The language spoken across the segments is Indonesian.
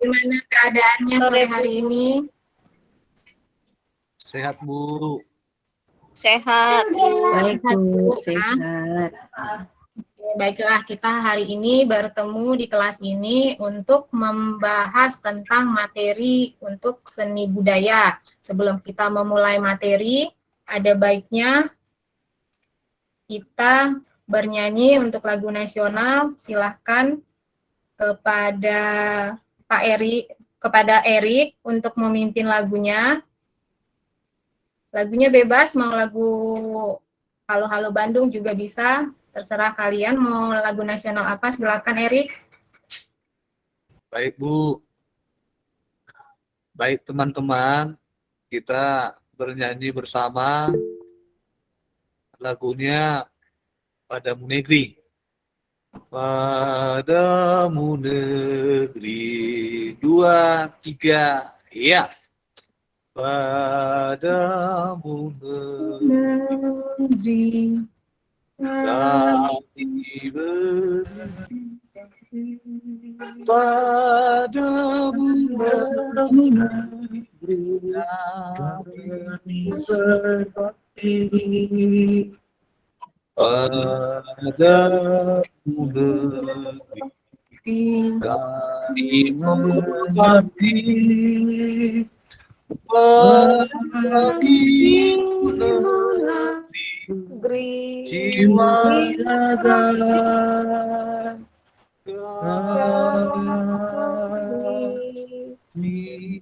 Bagaimana keadaannya sore hari ini? Sehat, Bu. Sehat. Baik, Bu. Sehat. Baiklah, kita hari ini bertemu di kelas ini untuk membahas tentang materi untuk seni budaya. Sebelum kita memulai materi, ada baiknya kita bernyanyi untuk lagu nasional. Silahkan kepada Pak Erik, kepada Erik untuk memimpin lagunya. Lagunya bebas, mau lagu Halo Halo Bandung juga bisa. Terserah kalian mau lagu nasional apa, silakan Erik. Baik, Bu. Baik, teman-teman. Kita bernyanyi bersama lagunya Padamu Negeri. Padamu negeri, 2, 3, ya. Padamu Negeri kami berbakti. Padamu negeri kami berbakti. Padamu negeri kami berbakti. Padamu negeri jiwa raga kami.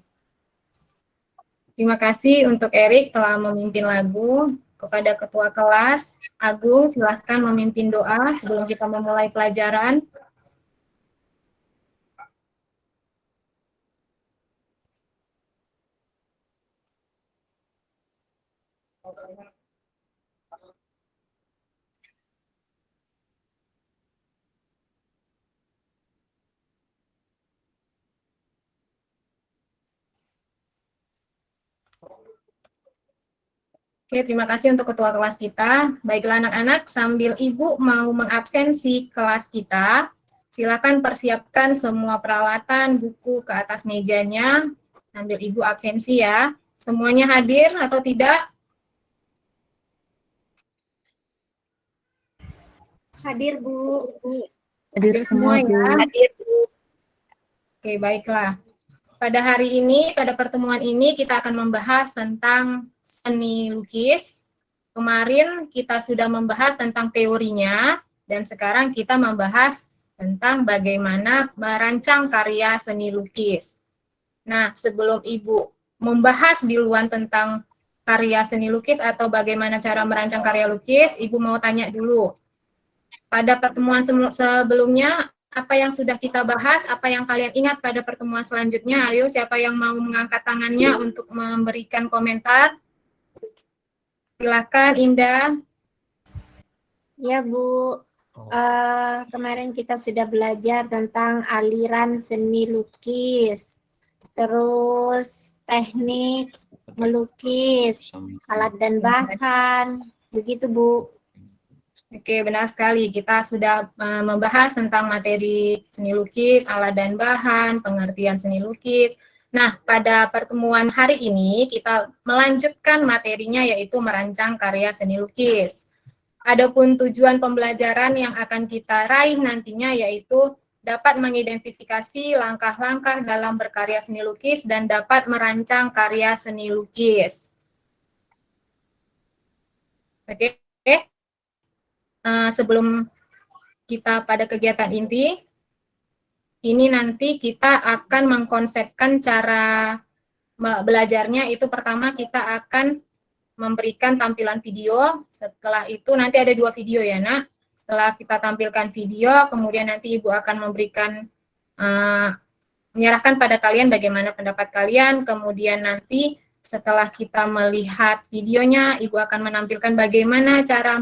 Terima kasih untuk Erik telah memimpin lagu. Kepada Ketua Kelas, Agung, silahkan memimpin doa sebelum kita memulai pelajaran. Oke, terima kasih untuk ketua kelas kita. Baiklah anak-anak, sambil Ibu mau mengabsensi kelas kita, silakan persiapkan semua peralatan, buku ke atas mejanya, sambil Ibu absensi ya. Semuanya hadir atau tidak? Hadir, Bu. Hadir semua, Bu. ya. Hadir, Bu. Oke, baiklah. Pada hari ini, pada pertemuan ini, kita akan membahas tentang seni lukis. Kemarin kita sudah membahas tentang teorinya, dan sekarang kita membahas tentang bagaimana merancang karya seni lukis. Nah, sebelum Ibu membahas di luar tentang karya seni lukis atau bagaimana cara merancang karya lukis, Ibu mau tanya dulu. Pada pertemuan sebelumnya, apa yang sudah kita bahas, apa yang kalian ingat pada pertemuan selanjutnya? Ayo, siapa yang mau mengangkat tangannya untuk memberikan komentar? Silakan, Indah. Ya, Bu. Kemarin kita sudah belajar tentang aliran seni lukis, terus teknik melukis, alat dan bahan, begitu, Bu. Oke, benar sekali. Kita sudah membahas tentang materi seni lukis, alat dan bahan, pengertian seni lukis. Nah, pada pertemuan hari ini kita melanjutkan materinya yaitu merancang karya seni lukis. Adapun tujuan pembelajaran yang akan kita raih nantinya yaitu dapat mengidentifikasi langkah-langkah dalam berkarya seni lukis dan dapat merancang karya seni lukis. Oke. Sebelum kita pada kegiatan inti, ini nanti kita akan mengkonsepkan cara belajarnya. Itu pertama kita akan memberikan tampilan video, setelah itu nanti ada 2 video ya nak. Setelah kita tampilkan video, kemudian nanti Ibu akan memberikan, menyerahkan pada kalian bagaimana pendapat kalian, kemudian nanti setelah kita melihat videonya, Ibu akan menampilkan bagaimana cara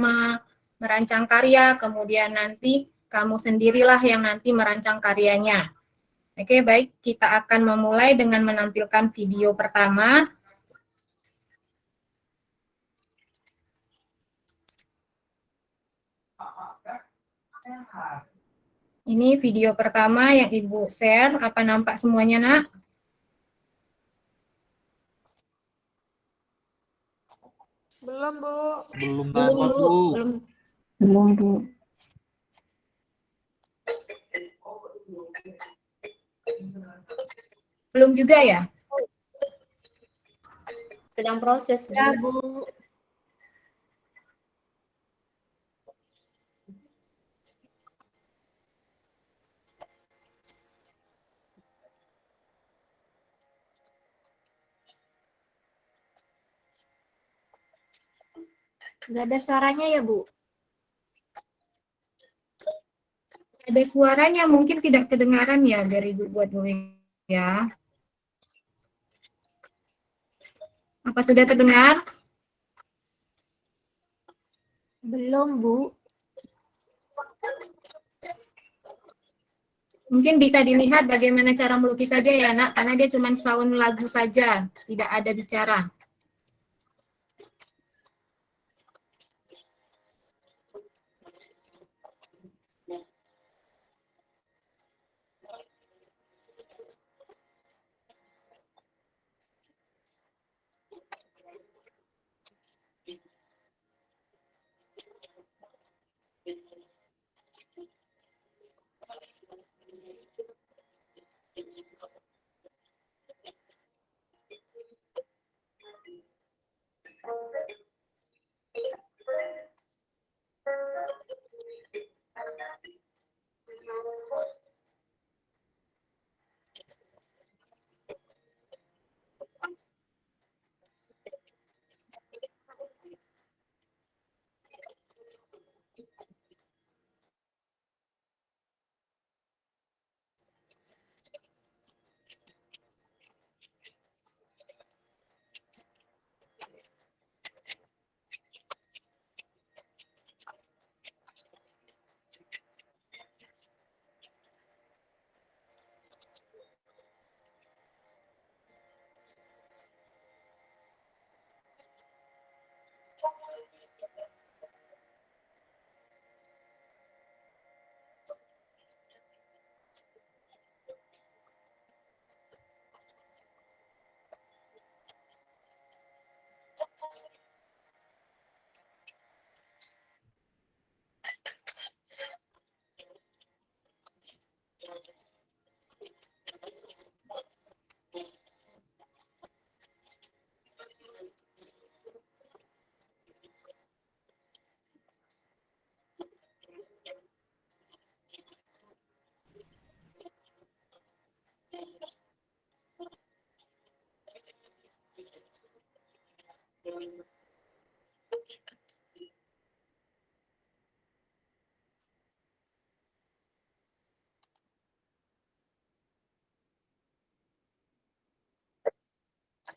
merancang karya, kemudian nanti kamu sendirilah yang nanti merancang karyanya. Oke, baik, kita akan memulai dengan menampilkan video pertama. Ini video pertama yang Ibu share. Apa nampak semuanya, Nak? Belum, Bu. Belum Belum, nampak, Bu. Bu. Belum. Belum, Bu. Belum juga ya? Sedang proses, Bu. Ya, Bu. Nggak ada suaranya ya, Bu? Ada suaranya, mungkin tidak kedengaran ya dari Ibu buat dulu ya. Apa sudah terdengar? Belum, Bu. Mungkin bisa dilihat bagaimana cara melukis saja ya, Nak, karena dia cuma sound lagu saja, tidak ada bicara.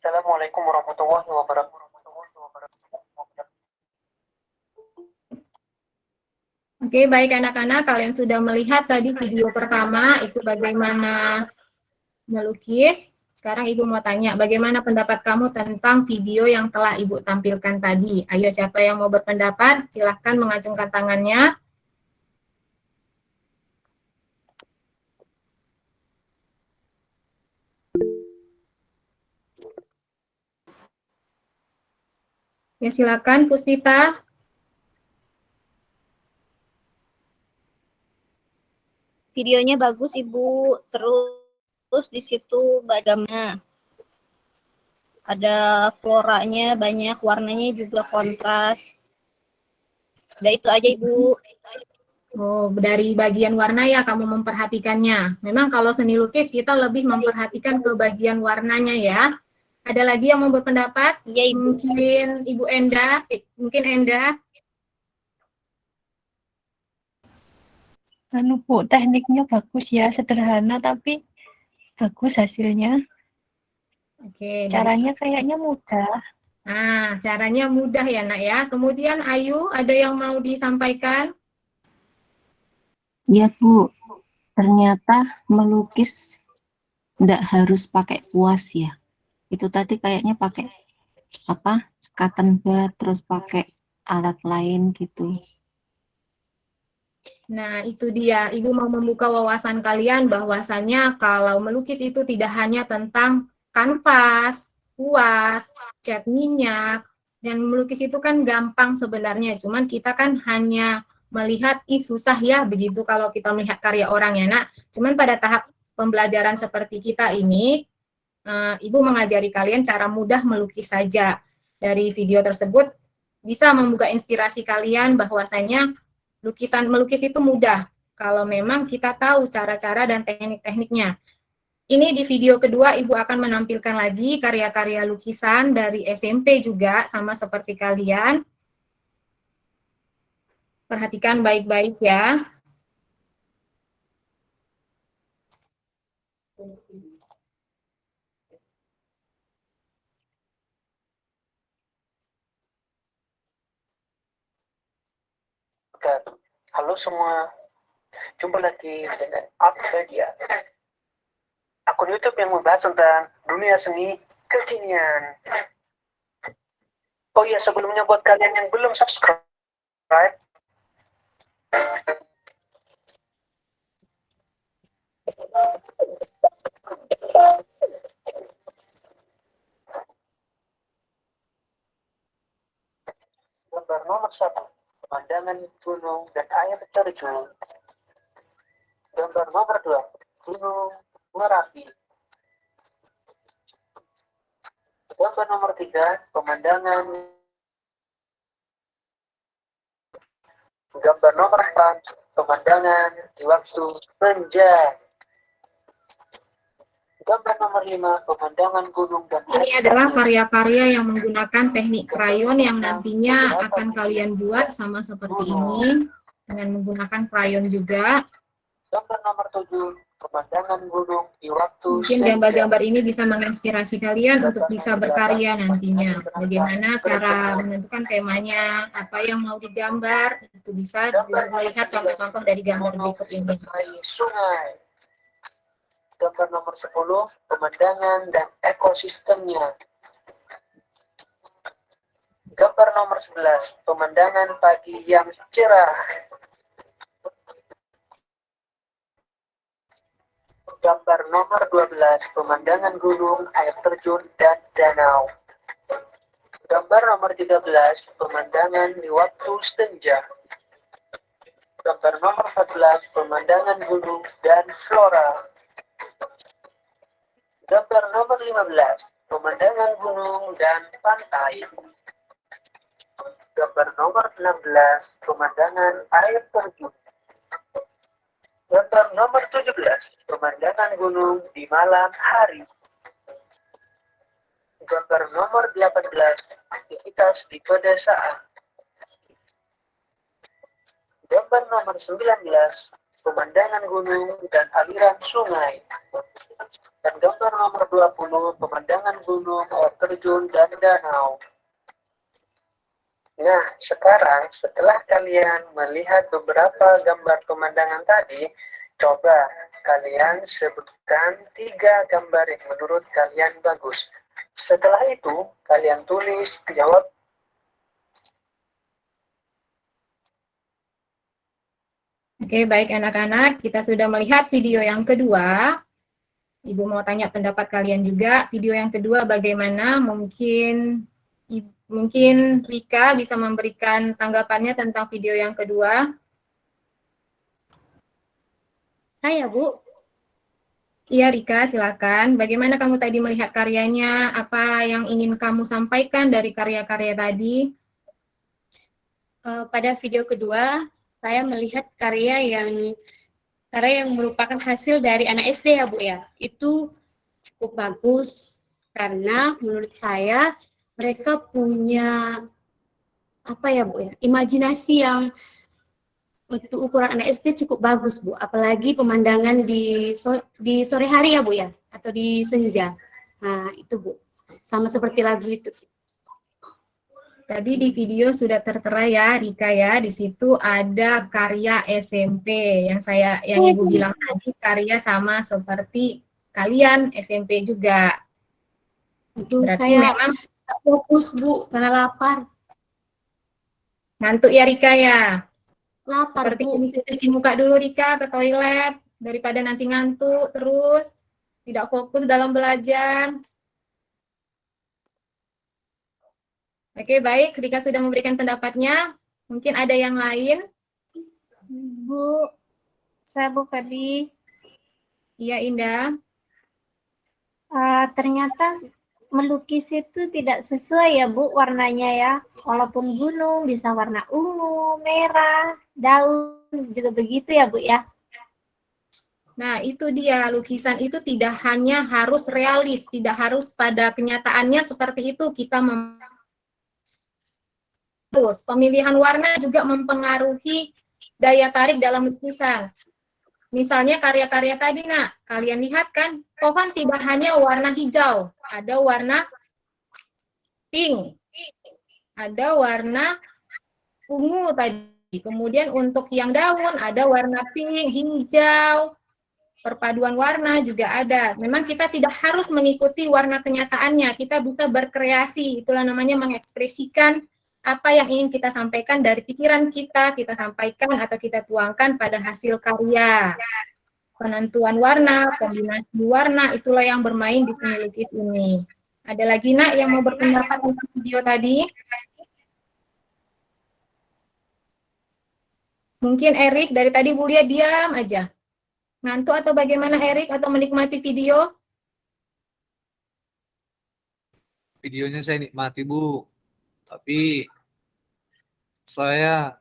Assalamualaikum warahmatullahi wabarakatuh. Oke, baik anak-anak, kalian sudah melihat tadi video pertama, itu bagaimana melukis. Sekarang Ibu mau tanya, bagaimana pendapat kamu tentang video yang telah Ibu tampilkan tadi? Ayo, siapa yang mau berpendapat? Silahkan mengacungkan tangannya. Ya, silakan, Puspita. Videonya bagus Ibu, terus di situ bagaimana ada floranya banyak, warnanya juga kontras. Udah itu aja Ibu. Oh, dari bagian warna ya kamu memperhatikannya. Memang kalau seni lukis kita lebih memperhatikan ke bagian warnanya ya. Ada lagi yang mau berpendapat? Iya Ibu. Mungkin Ibu Enda, mungkin Enda. Anu Bu, tekniknya bagus ya, sederhana tapi bagus hasilnya. Oke, Caranya kayaknya mudah. nah, caranya mudah ya, Nak ya. Kemudian Ayu, ada yang mau disampaikan? Ya Bu, ternyata melukis nggak harus pakai kuas ya. Itu tadi kayaknya pakai apa? Cotton bud, terus pakai alat lain gitu. Nah, itu dia. Ibu mau membuka wawasan kalian bahwasannya kalau melukis itu tidak hanya tentang kanvas, kuas, cat minyak, dan melukis itu kan gampang sebenarnya. Cuman kita kan hanya melihat, ih susah ya begitu kalau kita melihat karya orang ya, Nak. Cuman pada tahap pembelajaran seperti kita ini, Ibu mengajari kalian cara mudah melukis saja. Dari video tersebut bisa membuka inspirasi kalian bahwasanya melukis itu mudah kalau memang kita tahu cara-cara dan teknik-tekniknya. Ini di video kedua Ibu akan menampilkan lagi karya-karya lukisan dari SMP juga, sama seperti kalian. Perhatikan baik-baik ya. Oke, halo semua. Jumpa lagi dengan aku Nadia. Akun YouTube yang membahas tentang dunia seni kekinian. Oh iya, sebelumnya buat kalian yang belum subscribe, gambar nomor 1, pemandangan gunung dan air terjun. Gambar nomor 2, Gunung Merapi. Gambar nomor 3, pemandangan. Gambar nomor 4, pemandangan di waktu senja. Gambar nomor 5, pemandangan gunung dan Ini adalah karya-karya yang menggunakan teknik krayon yang nantinya akan kalian buat sama seperti ini, dengan menggunakan krayon juga. Gambar nomor 7, pemandangan gunung di waktu Mungkin gambar-gambar ini bisa menginspirasi kalian untuk bisa berkarya nantinya. Bagaimana cara menentukan temanya, apa yang mau digambar, itu bisa melihat contoh-contoh dari gambar berikut ini. Sungai. Gambar nomor 10, pemandangan dan ekosistemnya. Gambar nomor 11, pemandangan pagi yang cerah. Gambar nomor 12, pemandangan gunung, air terjun, dan danau. Gambar nomor 13, pemandangan di waktu senja. Gambar nomor 14, pemandangan gunung dan flora. Gambar nomor 15, pemandangan gunung dan pantai. Gambar nomor 16, pemandangan air terjun. Gambar nomor 17, pemandangan gunung di malam hari. Gambar nomor 18, aktivitas di pedesaan. Gambar nomor 19, pemandangan gunung dan aliran sungai. Dan gambar nomor 20, pemandangan gunung, air terjun, dan danau. Nah, sekarang setelah kalian melihat beberapa gambar pemandangan tadi, coba kalian sebutkan 3 gambar yang menurut kalian bagus. Setelah itu, kalian tulis jawab. Oke, baik anak-anak, kita sudah melihat video yang kedua. Ibu mau tanya pendapat kalian juga. Video yang kedua bagaimana? Mungkin Rika bisa memberikan tanggapannya tentang video yang kedua. Saya, Bu. Iya, Rika, silakan. Bagaimana kamu tadi melihat karyanya? Apa yang ingin kamu sampaikan dari karya-karya tadi? Pada video kedua, saya melihat karya yang merupakan hasil dari anak SD ya Bu ya. Itu cukup bagus karena menurut saya mereka punya apa ya Bu ya, imajinasi yang untuk ukuran anak SD cukup bagus Bu, apalagi pemandangan di sore hari ya Bu ya, atau di senja. Nah itu Bu, sama seperti lagu itu. Tadi di video sudah tertera ya, Rika ya, di situ ada karya SMP yang Ibu bilang tadi, karya sama seperti kalian SMP juga. Itu Berarti saya memang fokus Bu, karena lapar. ngantuk ya Rika ya. Lapar, Seperti Bu. bisa cuci muka dulu Rika, ke toilet, daripada nanti ngantuk terus, tidak fokus dalam belajar. Oke, baik, Rika sudah memberikan pendapatnya. Mungkin ada yang lain? Bu, saya Bu Feby. Iya, Indah. Ternyata melukis itu tidak sesuai ya Bu warnanya ya. Walaupun gunung bisa warna ungu, merah, daun juga begitu ya Bu ya. Nah, itu dia, lukisan itu tidak hanya harus realis, tidak harus pada kenyataannya seperti itu. Terus, pemilihan warna juga mempengaruhi daya tarik dalam lukisan. Misalnya karya-karya tadi, nak, kalian lihat kan, pohon tidak hanya warna hijau, ada warna pink, ada warna ungu tadi. Kemudian untuk yang daun ada warna pink, hijau, perpaduan warna juga ada. Memang kita tidak harus mengikuti warna kenyataannya, kita bisa berkreasi, itulah namanya mengekspresikan apa yang ingin kita sampaikan dari pikiran kita sampaikan atau kita tuangkan pada hasil karya. Penentuan warna, kombinasi warna, itulah yang bermain di seni lukis ini. Ada lagi, nak, yang mau berpendapat tentang video tadi? Mungkin Erik, dari tadi Bu Lia diam aja. Ngantuk atau bagaimana Erik, atau menikmati video? Videonya saya nikmati, Bu. Tapi saya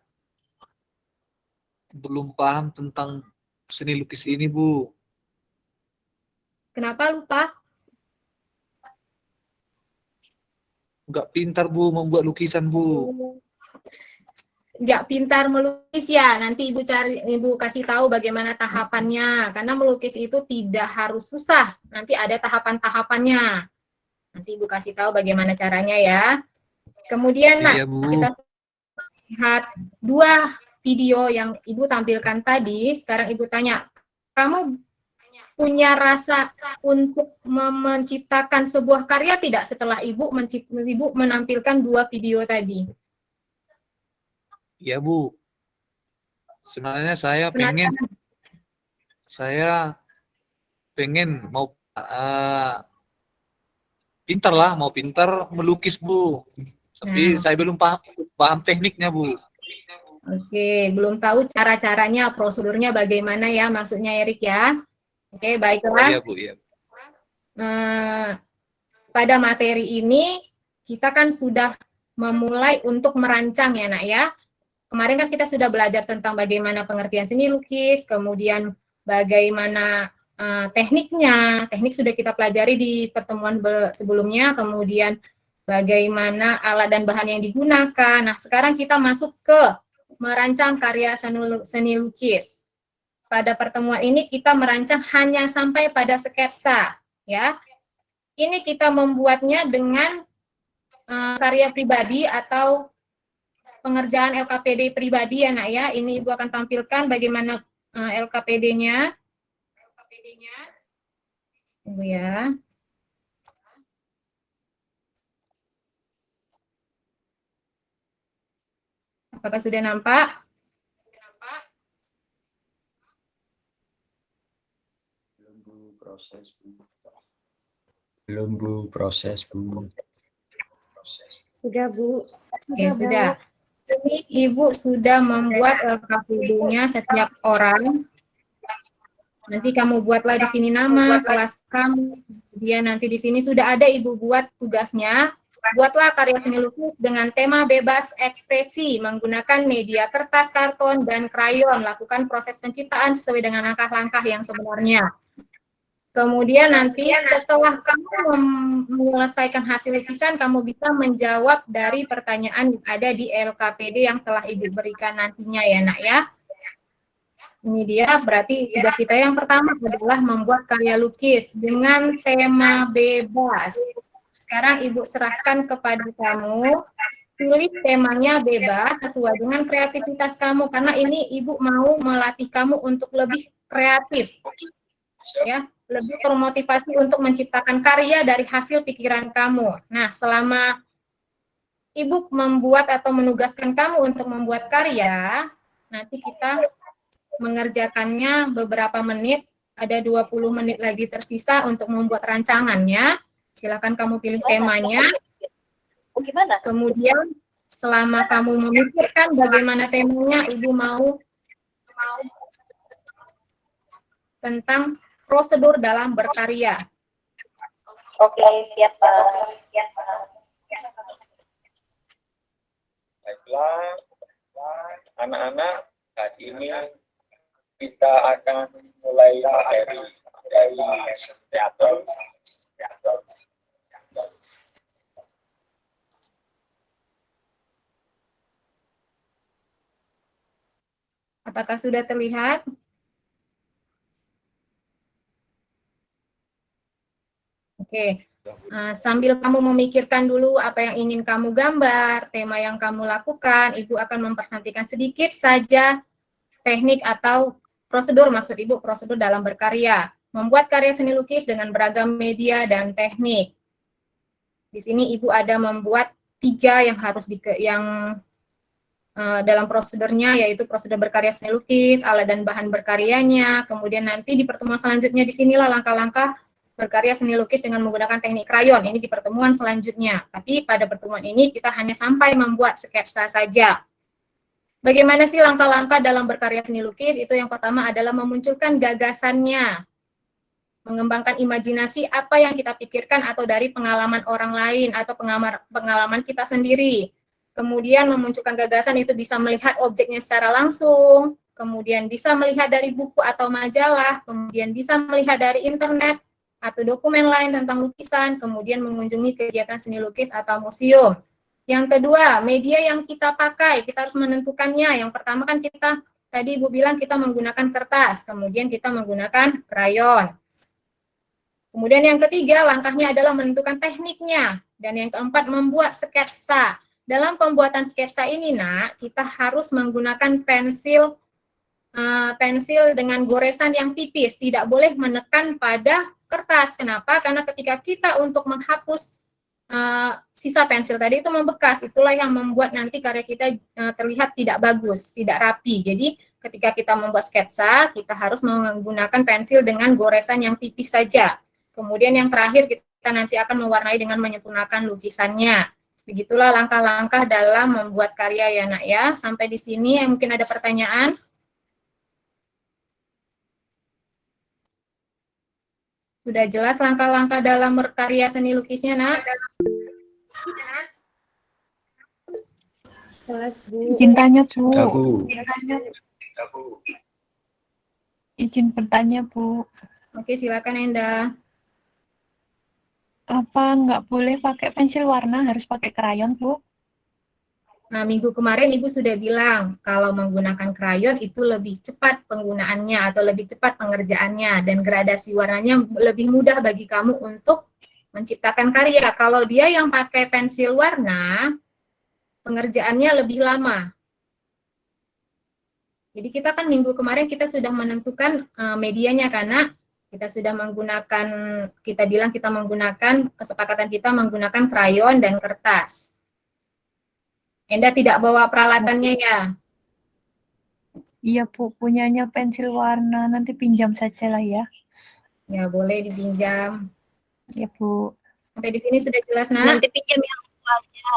belum paham tentang seni lukis ini, Bu. Kenapa lupa? Nggak pintar, Bu, membuat lukisan, Bu. Nggak pintar melukis ya, nanti Ibu kasih tahu bagaimana tahapannya, karena melukis itu tidak harus susah, nanti ada tahapan-tahapannya. Nanti Ibu kasih tahu bagaimana caranya ya. Kemudian, Iya, nak, Bu. kita lihat dua video yang Ibu tampilkan tadi. Sekarang Ibu tanya, kamu punya rasa untuk menciptakan sebuah karya tidak setelah Ibu menampilkan dua video tadi? Iya, Bu. Sebenarnya saya pengen mau pintar melukis, Bu. Tapi saya belum paham tekniknya, Bu. Oke, belum tahu cara-caranya, prosedurnya bagaimana ya, maksudnya Erik ya. Oke, baiklah. Iya, Bu, iya. Pada materi ini, kita kan sudah memulai untuk merancang ya, nak ya. Kemarin kan kita sudah belajar tentang bagaimana pengertian seni lukis, kemudian bagaimana tekniknya. Teknik sudah kita pelajari di pertemuan sebelumnya, kemudian bagaimana alat dan bahan yang digunakan. Nah, sekarang kita masuk ke merancang karya seni lukis. Pada pertemuan ini kita merancang hanya sampai pada sketsa, ya. Ini kita membuatnya dengan karya pribadi atau pengerjaan LKPD pribadi ya, nak ya. Ini Ibu akan tampilkan bagaimana LKPD-nya. Ibu ya. Apakah sudah nampak? Belum Bu, proses Bu. Sudah Bu. Oke, sudah. Ini Ibu sudah membuat LKPD-nya setiap orang. Nanti kamu buatlah di sini nama, kelas kamu. Kemudian nanti di sini sudah ada Ibu buat tugasnya. Buatlah karya seni lukis dengan tema bebas ekspresi, menggunakan media kertas, karton, dan krayon. Lakukan proses penciptaan sesuai dengan langkah-langkah yang sebenarnya. Kemudian nanti setelah kamu menyelesaikan hasil lukisan, kamu bisa menjawab dari pertanyaan yang ada di LKPD yang telah Ibu berikan nantinya ya, nak ya. Ini dia, berarti tugas kita yang pertama adalah membuat karya lukis dengan tema bebas. Sekarang Ibu serahkan kepada kamu, pilih temanya bebas sesuai dengan kreativitas kamu, karena ini Ibu mau melatih kamu untuk lebih kreatif, ya, lebih termotivasi untuk menciptakan karya dari hasil pikiran kamu. Nah, selama Ibu membuat atau menugaskan kamu untuk membuat karya, Nanti kita mengerjakannya beberapa menit, ada 20 menit lagi tersisa untuk membuat rancangannya. Silakan kamu pilih temanya. Kemudian selama kamu memikirkan bagaimana temanya, Ibu mau tentang prosedur dalam berkarya. Oke, siap, Pak. Baiklah, anak-anak, saat ini kita akan mulai dari teater. Apakah sudah terlihat? Oke. Sambil kamu memikirkan dulu apa yang ingin kamu gambar, tema yang kamu lakukan, Ibu akan mempresentasikan sedikit saja teknik atau prosedur, maksud Ibu prosedur dalam berkarya. Membuat karya seni lukis dengan beragam media dan teknik. Di sini Ibu ada membuat 3 yang harus dalam prosedurnya, yaitu prosedur berkarya seni lukis, alat dan bahan berkaryanya, kemudian nanti di pertemuan selanjutnya disinilah langkah-langkah berkarya seni lukis dengan menggunakan teknik krayon, ini di pertemuan selanjutnya. Tapi pada pertemuan ini kita hanya sampai membuat sketsa saja. Bagaimana sih langkah-langkah dalam berkarya seni lukis? Itu yang pertama adalah memunculkan gagasannya, mengembangkan imajinasi apa yang kita pikirkan atau dari pengalaman orang lain atau pengalaman kita sendiri. Kemudian memunculkan gagasan itu bisa melihat objeknya secara langsung, kemudian bisa melihat dari buku atau majalah, kemudian bisa melihat dari internet atau dokumen lain tentang lukisan, kemudian mengunjungi kegiatan seni lukis atau museum. Yang kedua, media yang kita pakai, kita harus menentukannya. Yang pertama kan kita, tadi Ibu bilang kita menggunakan kertas, kemudian kita menggunakan krayon. Kemudian yang ketiga, langkahnya adalah menentukan tekniknya. Dan yang keempat, membuat sketsa. Dalam pembuatan sketsa ini, Nak, kita harus menggunakan pensil dengan goresan yang tipis, tidak boleh menekan pada kertas. Kenapa? Karena ketika kita untuk menghapus sisa pensil tadi itu membekas, itulah yang membuat nanti karya kita terlihat tidak bagus, tidak rapi. Jadi ketika kita membuat sketsa, kita harus menggunakan pensil dengan goresan yang tipis saja. Kemudian yang terakhir kita nanti akan mewarnai dengan menyempurnakan lukisannya. Begitulah langkah-langkah dalam membuat karya ya, Nak ya. Sampai di sini mungkin ada pertanyaan. Sudah jelas langkah-langkah dalam berkarya seni lukisnya, Nak? Jelas, Bu. Izin tanya, Bu. Ya, Bu. Izin bertanya, Bu. Oke, silakan Enda. Apa nggak boleh pakai pensil warna, harus pakai krayon, Bu? Nah, minggu kemarin Ibu sudah bilang, kalau menggunakan krayon itu lebih cepat penggunaannya atau lebih cepat pengerjaannya, dan gradasi warnanya lebih mudah bagi kamu untuk menciptakan karya. Kalau dia yang pakai pensil warna, pengerjaannya lebih lama. Jadi kita kan minggu kemarin kita sudah menentukan medianya, karena kita sudah menggunakan, kita bilang kita menggunakan, kesepakatan kita menggunakan krayon dan kertas. Enda tidak bawa peralatannya ya? Iya, Bu, punyanya pensil warna, nanti pinjam saja lah ya. Ya, boleh dipinjam. Ya, Bu. Sampai di sini sudah jelas, Nak? Nanti pinjam yang aja.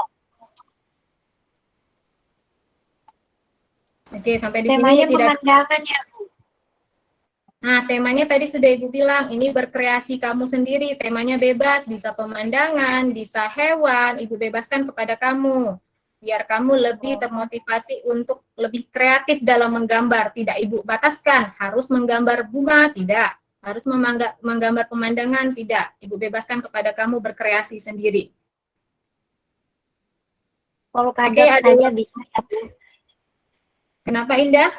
Oke, sampai di Temanya sini tidak. pemandangan ya, Bu. Nah, temanya tadi sudah Ibu bilang, ini berkreasi kamu sendiri, temanya bebas, bisa pemandangan, bisa hewan, Ibu bebaskan kepada kamu. Biar kamu lebih termotivasi untuk lebih kreatif dalam menggambar, tidak Ibu bataskan, harus menggambar bunga, tidak. Harus menggambar pemandangan, tidak. Ibu bebaskan kepada kamu berkreasi sendiri. Polkadot saja bisa ya, Bu. Kenapa, Indah?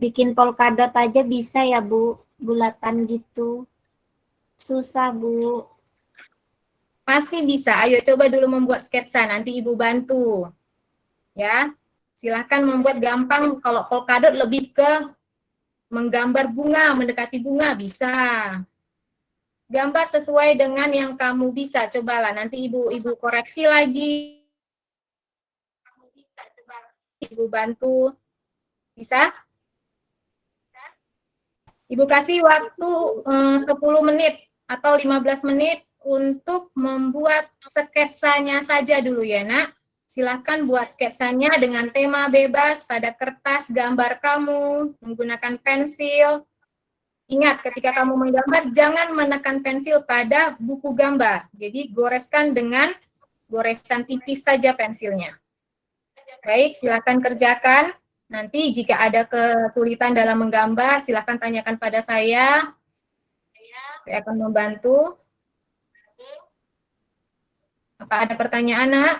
Bikin polkadot aja bisa ya, Bu. Bulatan gitu. Susah, Bu. Pasti bisa. Ayo coba dulu membuat sketsa, nanti Ibu bantu. Ya. Silahkan membuat gampang. Kalau polkadot lebih ke menggambar bunga, mendekati bunga, bisa. Gambar sesuai dengan yang kamu bisa. Cobalah, nanti Ibu koreksi lagi. Ibu bantu. Bisa? Ibu kasih waktu 10 menit atau 15 menit untuk membuat sketsanya saja dulu ya, Nak. Silahkan buat sketsanya dengan tema bebas pada kertas gambar kamu, menggunakan pensil. Ingat, ketika kamu menggambar, jangan menekan pensil pada buku gambar. Jadi, goreskan dengan goresan tipis saja pensilnya. Baik, silahkan kerjakan. Nanti jika ada kesulitan dalam menggambar, silahkan tanyakan pada saya. Saya akan membantu. Apa ada pertanyaan, Nak?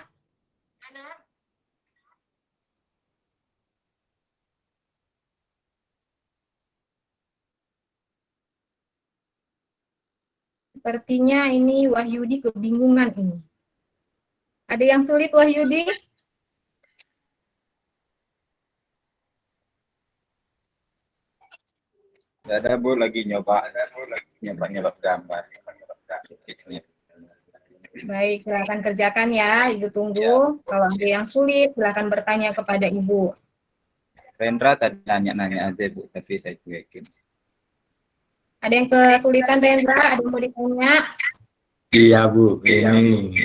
Sepertinya ini Wahyudi kebingungan ini. Ada yang sulit, Wahyudi? Tidak ada, Bu, lagi nyoba gambar. Baik, silakan kerjakan ya. Ibu tunggu. Kalau ada yang sulit, silakan bertanya kepada Ibu. Rendra tadi nanya-nanya aja, Bu, tapi saya cuekin. Ada yang kesulitan, Rendra? Ada yang mau ditanya? Iya, Bu, ini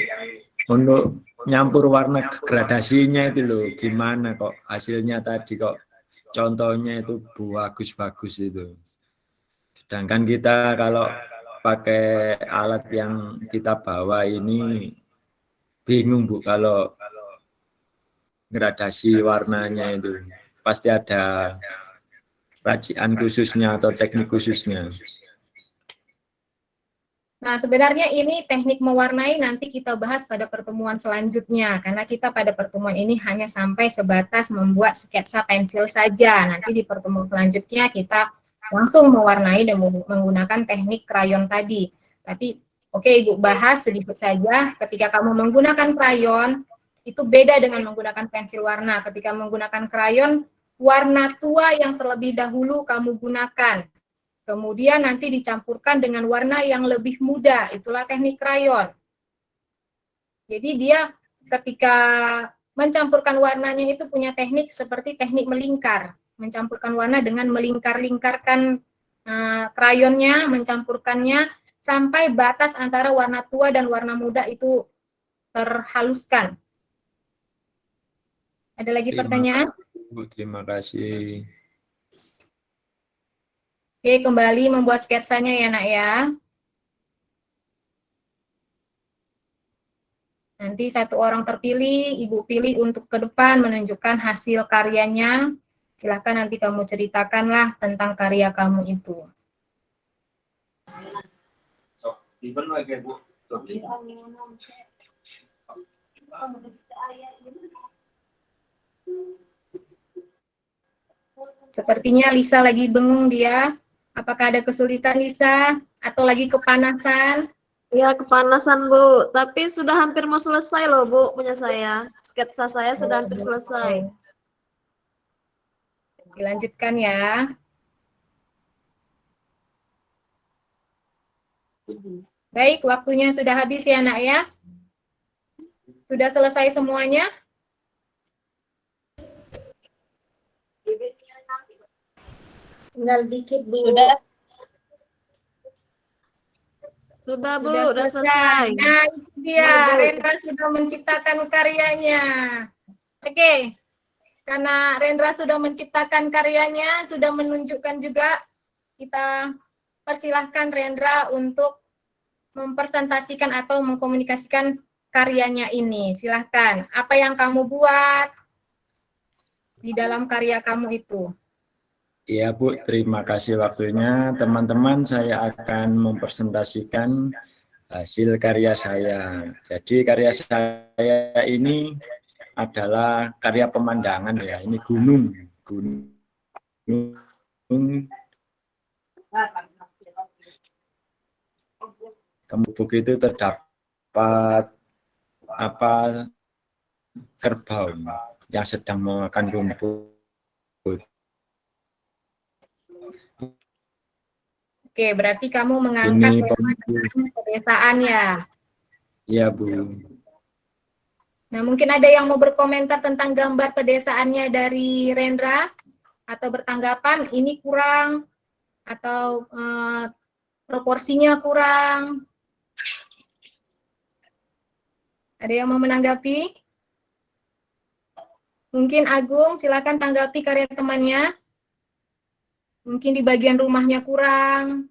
untuk nyampur warna gradasinya itu loh, gimana kok hasilnya tadi kok contohnya itu bagus-bagus itu. Sedangkan kita kalau pakai alat yang kita bawa ini bingung, Bu, kalau gradasi warnanya itu pasti ada racikan khususnya atau teknik khususnya. Nah, sebenarnya ini teknik mewarnai nanti kita bahas pada pertemuan selanjutnya, karena kita pada pertemuan ini hanya sampai sebatas membuat sketsa pensil saja. Nanti di pertemuan selanjutnya kita langsung mewarnai dan menggunakan teknik krayon tadi. Tapi, oke, Ibu bahas sedikit saja, ketika kamu menggunakan krayon, itu beda dengan menggunakan pensil warna. Ketika menggunakan krayon, warna tua yang terlebih dahulu kamu gunakan. Kemudian nanti dicampurkan dengan warna yang lebih muda, itulah teknik krayon. Jadi dia ketika mencampurkan warnanya itu punya teknik seperti teknik melingkar. Mencampurkan warna dengan melingkar-lingkarkan krayonnya, mencampurkannya sampai batas antara warna tua dan warna muda itu terhaluskan. Ada lagi pertanyaan? Terima kasih. Oke, kembali membuat sketsanya ya, Nak ya. Nanti satu orang terpilih, Ibu pilih untuk ke depan menunjukkan hasil karyanya. Silahkan nanti kamu ceritakanlah tentang karya kamu itu. Sepertinya Lisa lagi bengung dia. Apakah ada kesulitan, Lisa? Atau lagi kepanasan? Ya, kepanasan, Bu. Tapi sudah hampir mau selesai loh, Bu, punya saya. Sketsa saya sudah hampir selesai. Dilanjutkan ya. Baik, waktunya sudah habis ya, Nak ya. Sudah selesai semuanya? Tinggal dikit, Bu. Sudah, Bu, Sudah udah selesai. Nah, itu dia. Rendra sudah menciptakan karyanya. Oke. Karena Rendra sudah menciptakan karyanya, sudah menunjukkan juga, kita persilahkan Rendra untuk mempresentasikan atau mengkomunikasikan karyanya ini. Silahkan. Apa yang kamu buat di dalam karya kamu itu? Iya, Bu, terima kasih waktunya. Teman-teman, saya akan mempresentasikan hasil karya saya. Jadi karya saya ini adalah karya pemandangan ya. Ini gunung. Kemudian itu terdapat kerbau yang sedang memakan rumput. Oke, berarti kamu mengangkat tema tentang pedesaan ya? Iya, Bu. Nah, mungkin ada yang mau berkomentar tentang gambar pedesaannya dari Rendra? atau bertanggapan ini kurang atau proporsinya kurang. Ada yang mau menanggapi? Mungkin Agung, silakan tanggapi karya temannya. Mungkin di bagian rumahnya kurang.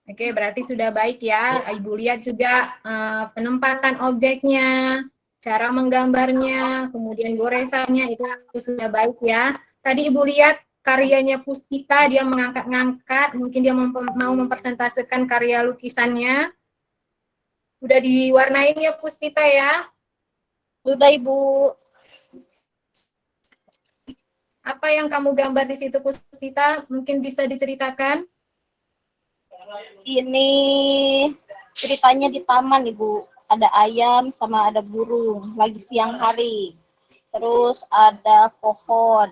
Oke, berarti sudah baik ya. Ibu lihat juga penempatan objeknya, cara menggambarnya, kemudian goresannya itu sudah baik ya. Tadi Ibu lihat karyanya Puspita, dia mengangkat-ngangkat, mungkin dia mau mempresentasekan karya lukisannya. Udah diwarnain ya Puspita ya? Sudah Ibu. Apa yang kamu gambar di situ Puspita? Mungkin bisa diceritakan? Ini ceritanya di taman Ibu. Ada ayam sama ada burung. Lagi siang hari. Terus ada pohon.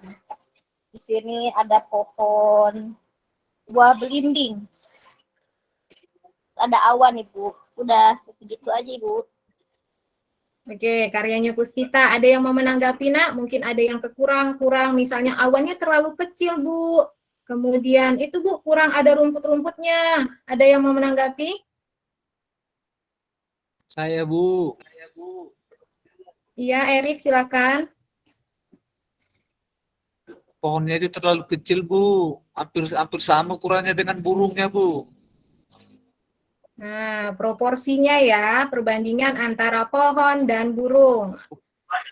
Di sini ada pohon buah belimbing. Ada awan Ibu. Udah begitu aja Ibu. Oke, karyanya Puspita. Ada yang mau menanggapi, Nak? Mungkin ada yang kurang, misalnya awannya terlalu kecil, Bu. Kemudian itu, Bu, kurang ada rumput-rumputnya. Ada yang mau menanggapi? Saya, Bu. Iya, Erik, silakan. Pohonnya itu terlalu kecil, Bu. Hampir sama ukurannya dengan burungnya, Bu. Nah, proporsinya ya, perbandingan antara pohon dan burung.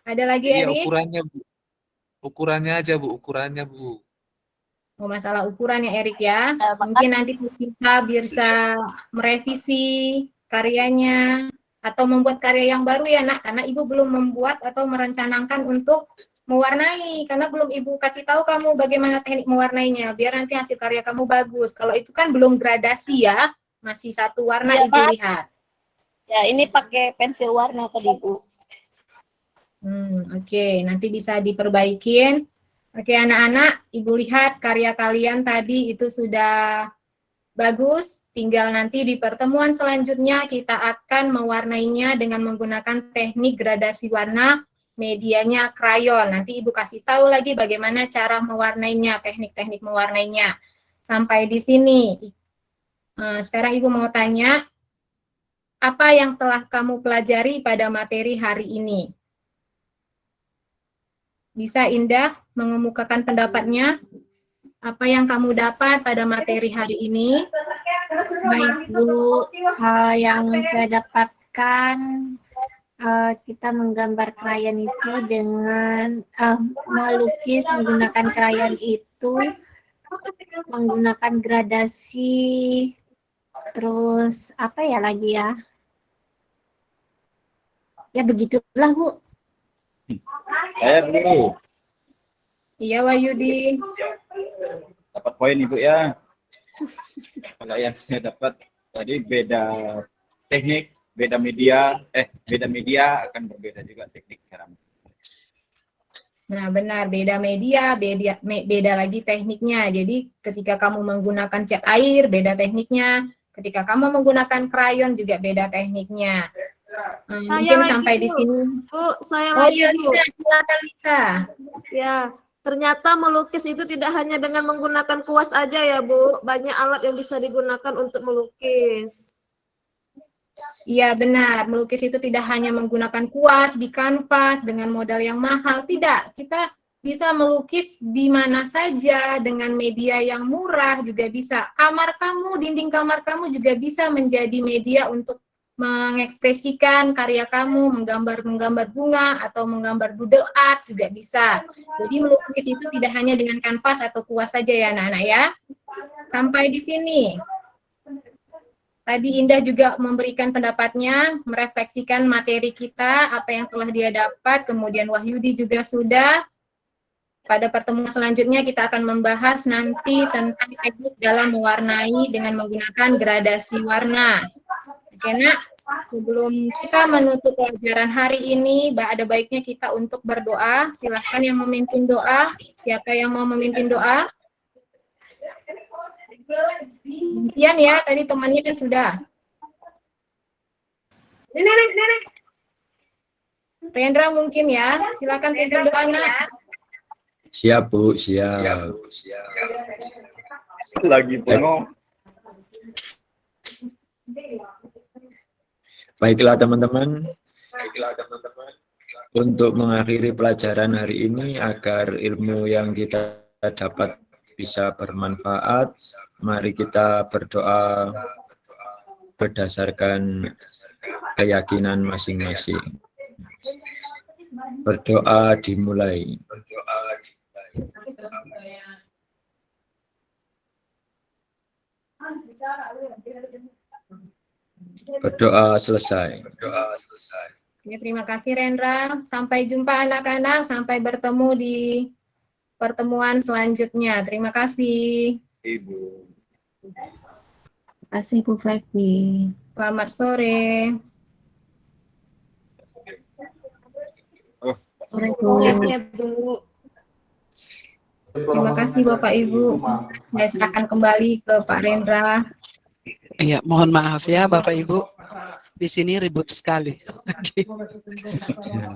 Ada lagi, Iya, Erik? ukurannya, Bu. Ukurannya aja, Bu. Ukurannya, Bu. Oh, masalah ukurannya, Erik ya. Mungkin nanti kita bisa merevisi karyanya atau membuat karya yang baru ya, Nak. Karena Ibu belum membuat atau merencanakan untuk mewarnai. Karena belum Ibu kasih tahu kamu bagaimana teknik mewarnainya. Biar nanti hasil karya kamu bagus. Kalau itu kan belum gradasi ya. Masih satu warna Iya, Ibu Pak. lihat. Ya, ini pakai pensil warna tadi Bu. Oke. Nanti bisa diperbaikin. Oke, anak-anak, Ibu lihat karya kalian tadi itu sudah bagus. Tinggal nanti di pertemuan selanjutnya kita akan mewarnainya dengan menggunakan teknik gradasi warna, medianya krayon. Nanti Ibu kasih tahu lagi bagaimana cara mewarnainya, teknik-teknik mewarnainya. Sampai di sini. Sekarang Ibu mau tanya, apa yang telah kamu pelajari pada materi hari ini? Bisa Indah mengemukakan pendapatnya? Apa yang kamu dapat pada materi hari ini? Baik Bu, yang saya dapatkan kita menggambar krayon itu dengan melukis menggunakan krayon itu menggunakan gradasi, terus apa ya lagi ya? Ya begitulah Bu. Saya dulu Iya Wahyudi. dapat poin Ibu ya. Kalau yang saya dapat tadi beda teknik, beda media akan berbeda juga teknik sekarang. Nah, benar, beda media, beda lagi tekniknya. Jadi, ketika kamu menggunakan cat air, beda tekniknya. Ketika kamu menggunakan krayon, juga beda tekniknya. Mungkin lagi, sampai Bu. di sini. Bu, saya Oh lagi, iya, Bu. Lisa, silakan Lisa. Ya, ternyata melukis itu tidak hanya dengan menggunakan kuas aja ya, Bu. Banyak alat yang bisa digunakan untuk melukis. Iya, benar. Melukis itu tidak hanya menggunakan kuas di kanvas dengan modal yang mahal. Tidak, kita bisa melukis di mana saja dengan media yang murah juga bisa. Kamar kamu, dinding kamar kamu juga bisa menjadi media untuk mengekspresikan karya kamu, menggambar bunga atau menggambar doodle art juga bisa. Jadi melukis itu tidak hanya dengan kanvas atau kuas saja ya anak-anak ya. Sampai di sini. Tadi Indah juga memberikan pendapatnya, merefleksikan materi kita, apa yang telah dia dapat, kemudian Wahyudi juga sudah. Pada pertemuan selanjutnya kita akan membahas nanti tentang teknik dalam mewarnai dengan menggunakan gradasi warna. Oke, Nak, sebelum kita menutup pelajaran hari ini, ada baiknya kita untuk berdoa. Silahkan yang memimpin doa. Siapa yang mau memimpin doa? Demikian ya, tadi temannya kan sudah. Nenek. Rendra mungkin ya, silakan pimpin doa, Nak. Siap, Bu, siap. Lagi bengong. Baiklah teman-teman, untuk mengakhiri pelajaran hari ini agar ilmu yang kita dapat bisa bermanfaat, mari kita berdoa berdasarkan keyakinan masing-masing. Berdoa dimulai. Berdoa selesai. Oke, terima kasih Rendra. Sampai jumpa anak-anak, sampai bertemu di pertemuan selanjutnya. Terima kasih. Ibu. Terima kasih Bu Febi. Selamat sore. Sore, Bu. Sore ya, Bu. Terima kasih Bapak Ibu. Saya serahkan kembali ke Pak Rendra. Iya, mohon maaf ya Bapak Ibu. Di sini ribut sekali.